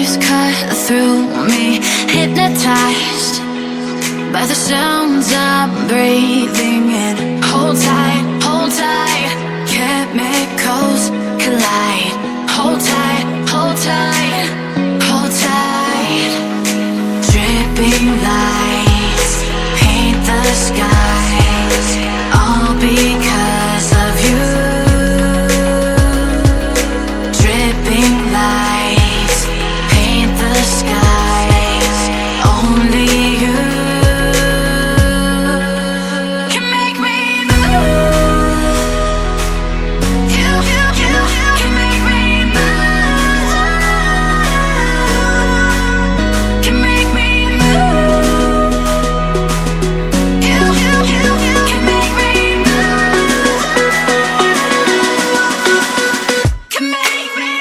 waves cut through me, hypnotized by the sounds I'm breathing in. Hold tight, chemicals collide. Hold tight, hold tight, hold tight. Dripping lights paint the skies, all because of you. Dripping lights paint the skies, only you can make me move. You can make me move. Can make me move. You can make me move. Can make me.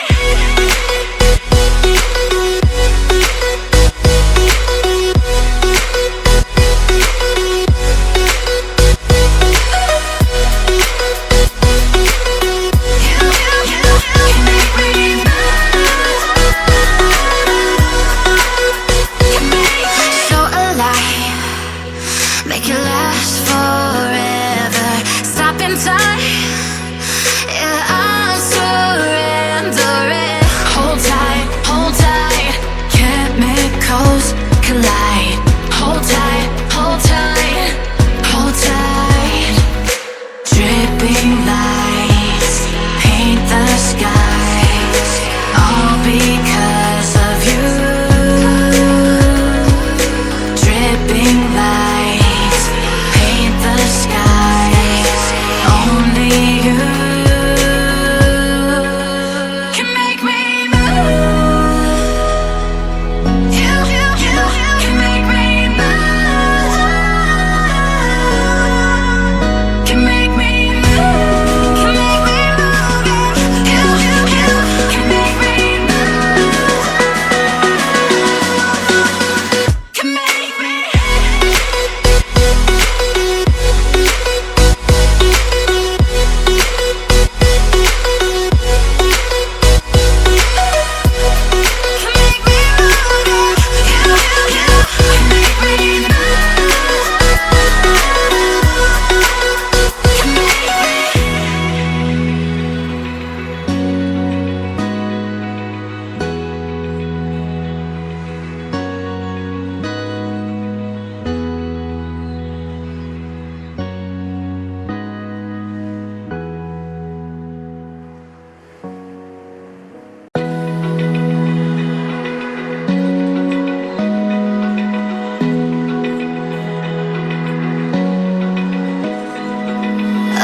So alive, make it last forever. Stop in time, yeah, I'm surrendering. Hold tight, chemicals collide. Hold tight, hold tight, hold tight. Dripping lights paint the skies, all because of you. Dripping lights paint the skies, only you can make me move. You can make me move. Can make me move. Can make me move. You can make me move. Can make me.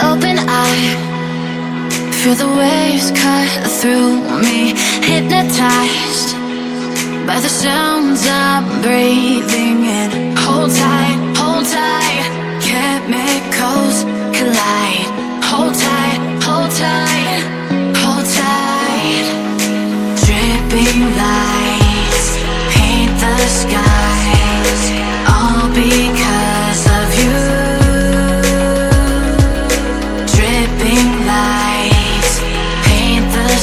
Open eye, feel the waves cut through me, hypnotized by the sounds I'm breathing in.